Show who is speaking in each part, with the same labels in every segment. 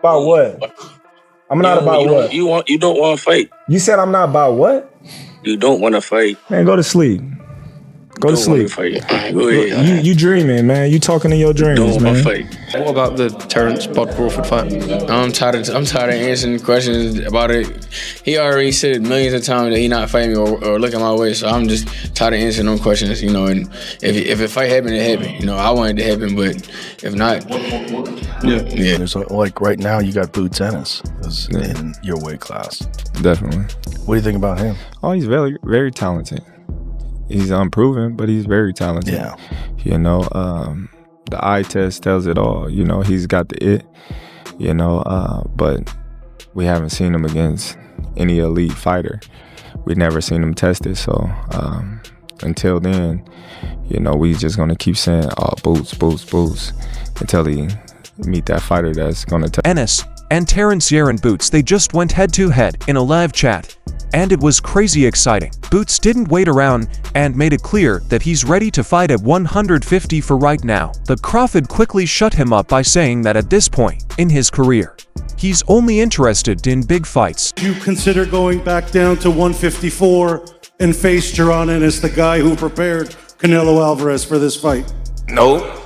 Speaker 1: About what? I'm not about what?
Speaker 2: You don't want to fight.
Speaker 1: You said I'm not about what?
Speaker 2: You don't want to fight.
Speaker 1: Man, go to sleep. Go to sleep.
Speaker 2: Go ahead.
Speaker 1: You dreaming, man. You talking in your dreams,
Speaker 2: don't
Speaker 1: man.
Speaker 2: Want to fight.
Speaker 3: What about the Terence Crawford fight? I'm tired of answering questions about it. He already said millions of times that he not fighting me or looking my way, so I'm just tired of answering those questions, you know. And if a fight happened, it happened. You know, I wanted it to happen, but if not, yeah.
Speaker 4: There's like right now, you got Boots Ennis in your weight class.
Speaker 5: Definitely.
Speaker 4: What do you think about him?
Speaker 5: Oh, he's very, very talented. He's unproven, but he's very talented.
Speaker 4: Yeah.
Speaker 5: You know, the eye test tells it all. You know, he's got the it, you know, but we haven't seen him against any elite fighter. We've never seen him tested. So until then, you know, we just going to keep saying, oh, Boots, Boots, Boots, until he meet that fighter that's going to test.
Speaker 6: Ennis and Terence Jaron Boots, they just went head-to-head in a live chat. And it was crazy exciting. Boots didn't wait around and made it clear that he's ready to fight at 150 for right now. But Crawford quickly shut him up by saying that at this point in his career, he's only interested in big fights.
Speaker 7: You consider going back down to 154 and face Jaron Ennis, the guy who prepared Canelo Alvarez for this fight?
Speaker 8: Nope.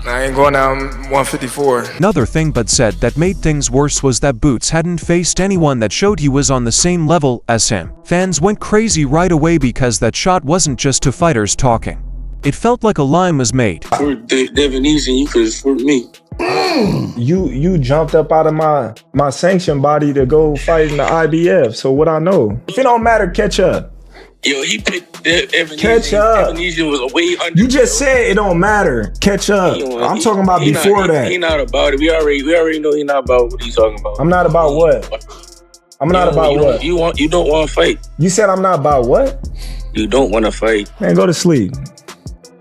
Speaker 8: I ain't going down 154.
Speaker 6: Another thing Bud said that made things worse was that Boots hadn't faced anyone that showed he was on the same level as him. Fans went crazy right away because that shot wasn't just two fighters talking. It felt like a line was made.
Speaker 2: For Devin Easy, you could for me.
Speaker 1: You jumped up out of my sanctioned body to go fight in the IBF. So what I know? If it don't matter, catch up.
Speaker 2: Yo, he picked Devin
Speaker 1: Catch up.
Speaker 2: Devin Easy was way under.
Speaker 1: You just said it don't matter. Catch up. I'm talking about before that.
Speaker 2: He not about it. We already know he not about what he's talking about.
Speaker 1: I'm not about what? I'm not about what?
Speaker 2: You don't want to fight.
Speaker 1: You said I'm not about what?
Speaker 2: You don't want to fight.
Speaker 1: Man, go to sleep.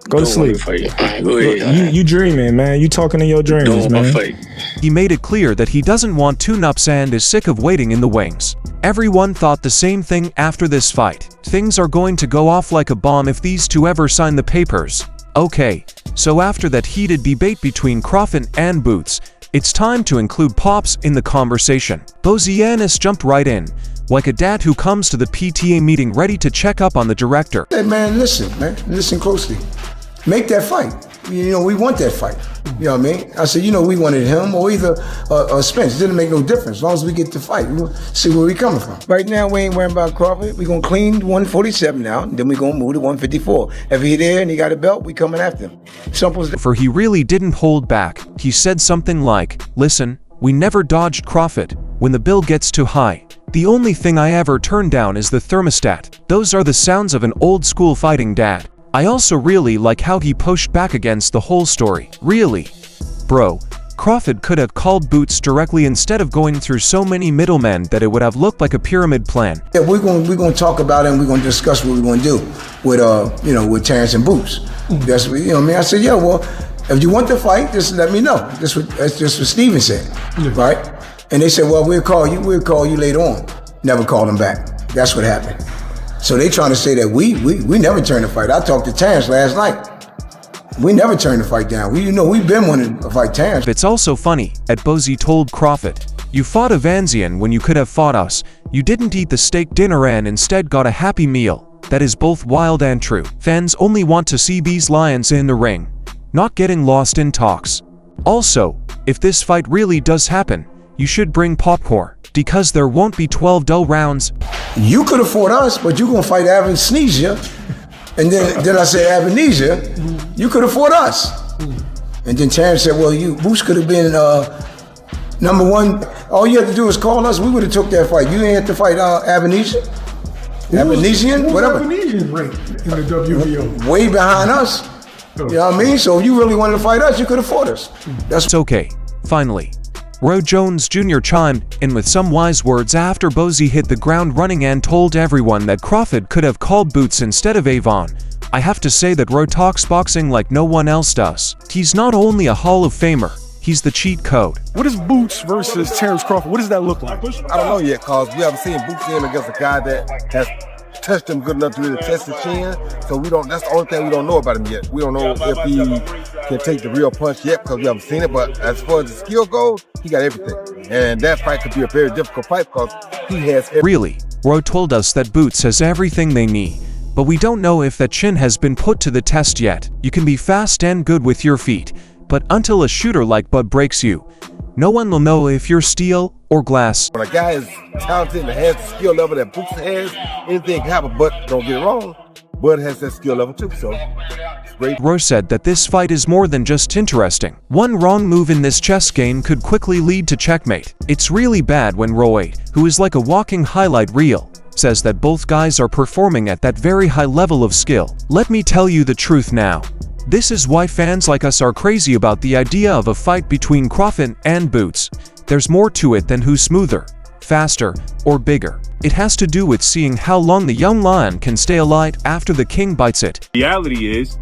Speaker 1: Go to sleep.
Speaker 2: Go ahead.
Speaker 1: You dreaming, man. You talking in your dreams, man.
Speaker 6: He made it clear that he doesn't want tune-ups and is sick of waiting in the wings. Everyone thought the same thing after this fight. Things are going to go off like a bomb if these two ever sign the papers. Okay, so after that heated debate between Crawford and Boots, it's time to include Pops in the conversation. Ennis jumped right in, like a dad who comes to the PTA meeting ready to check up on the director.
Speaker 9: Hey man, listen closely. Make that fight. You know, we want that fight. You know what I mean? I said, you know, we wanted him or either Spence. It didn't make no difference. As long as we get the fight, we'll see where we coming from. Right now, we ain't worrying about Crawford. We gonna clean 147 now, and then we gonna move to 154. If he there and he got a belt, we coming after him. Simple as that.
Speaker 6: For he really didn't hold back. He said something like, listen, we never dodged Crawford. When the bill gets too high, the only thing I ever turn down is the thermostat. Those are the sounds of an old school fighting dad. I also really like how he pushed back against the whole story. Really? Bro, Crawford could have called Boots directly instead of going through so many middlemen that it would have looked like a pyramid plan.
Speaker 9: Yeah, we're gonna talk about it and we're gonna discuss what we're gonna do with with Terence and Boots. That's what, you know what I mean? I said, yeah, well, if you want to fight, just let me know. That's just what Steven said, right? And they said, well, we'll call you later on. Never called him back. That's what happened. So they trying to say that we never turned the fight. I talked to Terence last night. We never turned the fight down. We've been wanting to fight Terence.
Speaker 6: It's also funny, Bozy told Crawford, you fought a Vanzian when you could have fought us. You didn't eat the steak dinner and instead got a happy meal. That is both wild and true. Fans only want to see these lions in the ring, not getting lost in talks. Also, if this fight really does happen, you should bring popcorn, because there won't be 12 dull rounds.
Speaker 9: You could have fought us, but you're gonna fight Avanesia. And then I said, Avanesia, you could have fought us. And then Terence said, well, Boots could have been number one. All you had to do is call us. We would have took that fight. You didn't have to fight Avanesia. Avanesian, whatever.
Speaker 10: Avanesian ranked in the WBO?
Speaker 9: Way behind us. You know what I mean? So if you really wanted to fight us, you could have fought us.
Speaker 6: That's okay. Finally, Roy Jones Jr. chimed in with some wise words after Bozy hit the ground running and told everyone that Crawford could have called Boots instead of Avon. I have to say that Roy talks boxing like no one else does. He's not only a Hall of Famer, he's the cheat code.
Speaker 10: What is Boots versus Terence Crawford? What does that look like?
Speaker 11: I don't know yet, cause we haven't seen Boots in against a guy that has touched him good enough to really test his chin. So we don't. That's the only thing we don't know about him yet. We don't know if he can take the real punch yet because we haven't seen it. But as far as the skill goes, he got everything. And that fight could be a very difficult fight because he has everything.
Speaker 6: Really, Roy told us that Boots has everything they need. But we don't know if that chin has been put to the test yet. You can be fast and good with your feet, but until a shooter like Bud breaks you, no one will know if you're steel or glass.
Speaker 11: When a guy is talented and has the skill level that Boots has, anything can happen, but don't get it wrong, Bud has that skill level too, so it's great.
Speaker 6: Roy said that this fight is more than just interesting. One wrong move in this chess game could quickly lead to checkmate. It's really bad when Roy, who is like a walking highlight reel, says that both guys are performing at that very high level of skill. Let me tell you the truth now. This is why fans like us are crazy about the idea of a fight between Crawford and Boots. There's more to it than who's smoother, faster, or bigger. It has to do with seeing how long the young lion can stay alive after the king bites it.
Speaker 12: Reality is,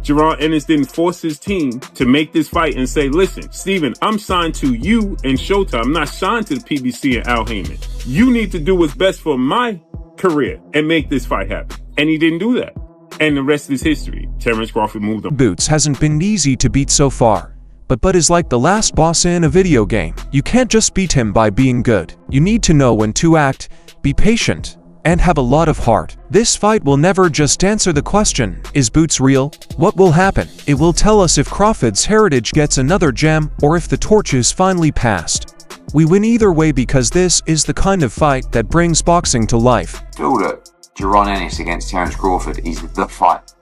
Speaker 12: Jaron Ennis didn't force his team to make this fight and say, listen, Steven, I'm signed to you and Showtime. I'm not signed to the PBC and Al Heyman. You need to do what's best for my career and make this fight happen. And he didn't do that. And the rest is history. Terence Crawford moved on.
Speaker 6: Boots hasn't been easy to beat so far. But Bud is like the last boss in a video game. You can't just beat him by being good. You need to know when to act, be patient, and have a lot of heart. This fight will never just answer the question, is Boots real? What will happen? It will tell us if Crawford's heritage gets another gem or if the torch is finally passed. We win either way because this is the kind of fight that brings boxing to life.
Speaker 13: Feel that Jaron Ennis against Terence Crawford is the fight.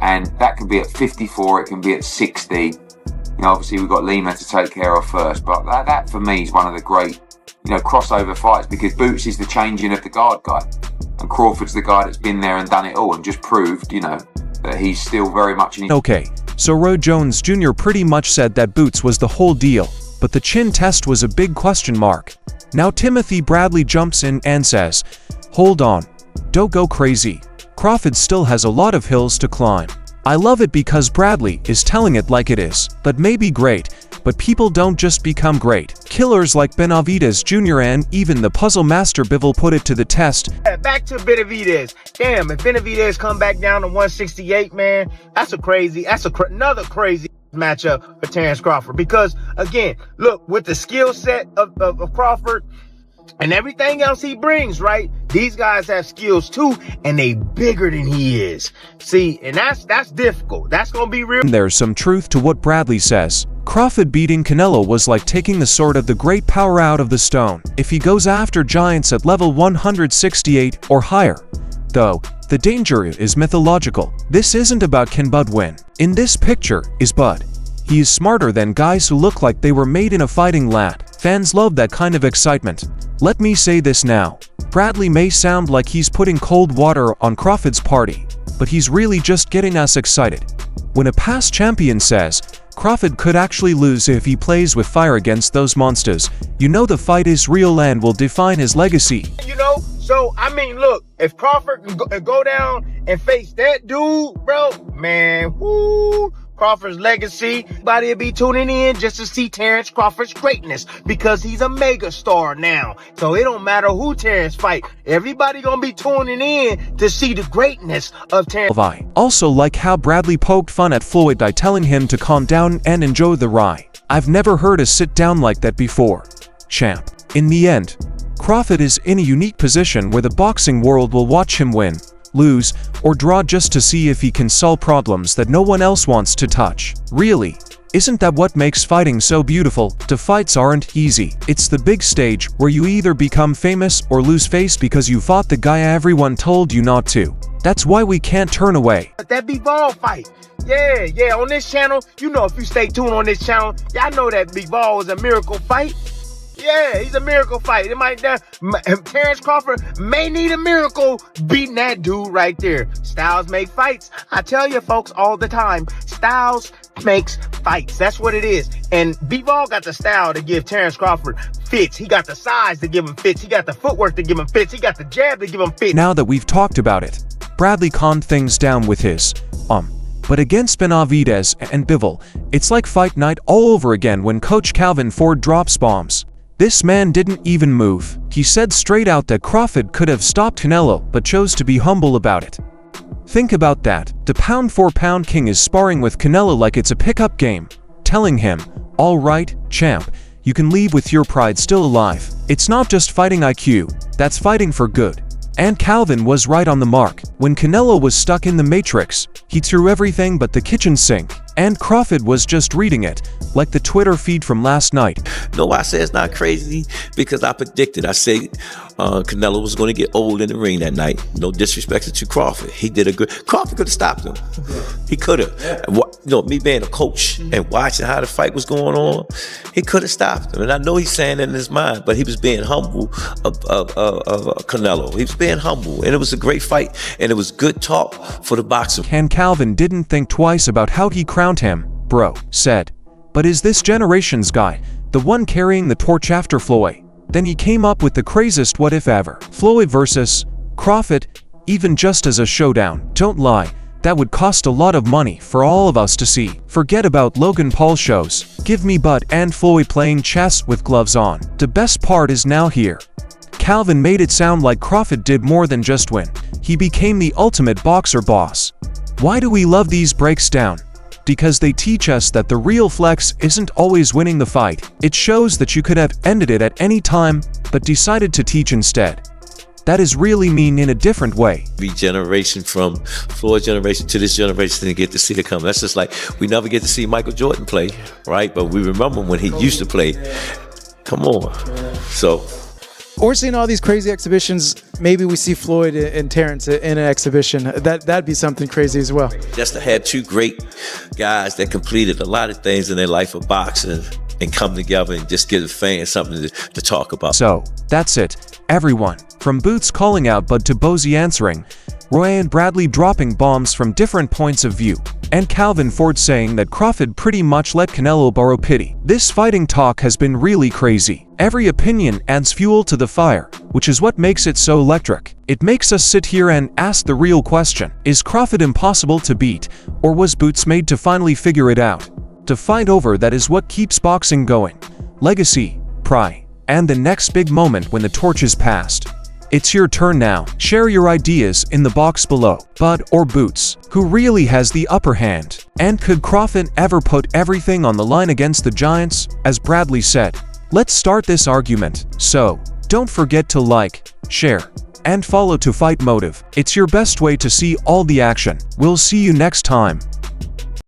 Speaker 13: And that can be at 54, it can be at 60. You know, obviously we've got Lima to take care of first, but that for me is one of the great, crossover fights because Boots is the changing of the guard guy. And Crawford's the guy that's been there and done it all and just proved, that he's still very much in his...
Speaker 6: Okay, so Roy Jones Jr. pretty much said that Boots was the whole deal, but the chin test was a big question mark. Now Timothy Bradley jumps in and says, hold on, don't go crazy. Crawford still has a lot of hills to climb. I love it because Bradley is telling it like it is. That may be great, but people don't just become great. Killers like Benavidez Jr. and even the puzzle master Bivol put it to the test.
Speaker 14: Back to Benavidez. Damn, if Benavidez come back down to 168, man, that's another crazy matchup for Terence Crawford. Because, again, look, with the skill set of Crawford, and everything else he brings, right? These guys have skills too, and they bigger than he is. See, and that's difficult. That's gonna be real.
Speaker 6: There's some truth to what Bradley says. Crawford beating Canelo was like taking the sword of the great power out of the stone. If he goes after giants at level 168 or higher, though, the danger is mythological. This isn't about can Bud win. In this picture is Bud. He is smarter than guys who look like they were made in a fighting lab. Fans love that kind of excitement. Let me say this now. Bradley may sound like he's putting cold water on Crawford's party, but he's really just getting us excited. When a past champion says, Crawford could actually lose if he plays with fire against those monsters, you know the fight is real and will define his legacy.
Speaker 14: So, I mean, look, if Crawford can go down and face that dude, bro, man, whoo, Crawford's legacy, everybody will be tuning in just to see Terence Crawford's greatness because he's a mega star now. So it don't matter who Terence fight. Everybody gonna be tuning in to see the greatness of Terence.
Speaker 6: I also like how Bradley poked fun at Floyd by telling him to calm down and enjoy the ride. I've never heard a sit down like that before. Champ. In the end, Crawford is in a unique position where the boxing world will watch him win, lose, or draw just to see if he can solve problems that no one else wants to touch. Really, isn't that what makes fighting so beautiful? The fights aren't easy. It's the big stage where you either become famous or lose face because you fought the guy everyone told you not to. That's why we can't turn away.
Speaker 14: That Bivol fight. Yeah, on this channel, if you stay tuned on this channel, y'all know that Bivol was a miracle fight. Yeah, he's a miracle fight. Terence Crawford may need a miracle beating that dude right there. Styles make fights. I tell you folks all the time, Styles makes fights. That's what it is. And Bivol got the style to give Terence Crawford fits. He got the size to give him fits. He got the footwork to give him fits. He got the jab to give him fits.
Speaker 6: Now that we've talked about it, Bradley calmed things down with his, But against Benavidez and Bivol, it's like fight night all over again when Coach Calvin Ford drops bombs. This man didn't even move. He said straight out that Crawford could have stopped Canelo, but chose to be humble about it. Think about that. The pound-for-pound king is sparring with Canelo like it's a pickup game, telling him, "All right, champ, you can leave with your pride still alive. It's not just fighting IQ, that's fighting for good." And Calvin was right on the mark. When Canelo was stuck in the matrix, he threw everything but the kitchen sink, and Crawford was just reading it, like the Twitter feed from last night.
Speaker 15: No, I say it's not crazy because I predicted. I said Canelo was going to get old in the ring that night. No disrespect to Crawford. He did a good. Crawford could have stopped him. He could have. You know, me being a coach and watching how the fight was going on, he could have stopped him. And I know he's saying it in his mind, but he was being humble of Canelo. He was being humble, and it was a great fight, and it was good talk for the boxer.
Speaker 6: And Calvin didn't think twice about how he crowned him, bro, said. But is this generation's guy, the one carrying the torch after Floyd? Then he came up with the craziest what if ever. Floyd versus Crawford, even just as a showdown. Don't lie, that would cost a lot of money for all of us to see. Forget about Logan Paul shows. Give me Bud and Floyd playing chess with gloves on. The best part is now here. Calvin made it sound like Crawford did more than just win. He became the ultimate boxer boss. Why do we love these breaks down? Because they teach us that the real flex isn't always winning the fight. It shows that you could have ended it at any time, but decided to teach instead. That is really mean in a different way.
Speaker 15: Every generation from Floyd's generation to this generation didn't get to see it come. That's just like we never get to see Michael Jordan play, right? But we remember when he used to play. Come on. So.
Speaker 16: Or seeing all these crazy exhibitions, maybe we see Floyd and Terence in an exhibition. That'd be something crazy as well.
Speaker 15: Just to have two great guys that completed a lot of things in their life of boxing and come together and just give the fans something to talk about.
Speaker 6: So, that's it, everyone. From Boots calling out Bud to Bozy answering, Roy and Bradley dropping bombs from different points of view, and Calvin Ford saying that Crawford pretty much let Canelo borrow pity. This fighting talk has been really crazy. Every opinion adds fuel to the fire, which is what makes it so electric. It makes us sit here and ask the real question. Is Crawford impossible to beat, or was Boots made to finally figure it out? To fight over that is what keeps boxing going. Legacy, pride, and the next big moment when the torch is passed. It's your turn now. Share your ideas in the box below. Bud or Boots? Who really has the upper hand? And could Crawford ever put everything on the line against the Giants? As Bradley said, let's start this argument. So, don't forget to like, share, and follow to Fight Motive. It's your best way to see all the action. We'll see you next time.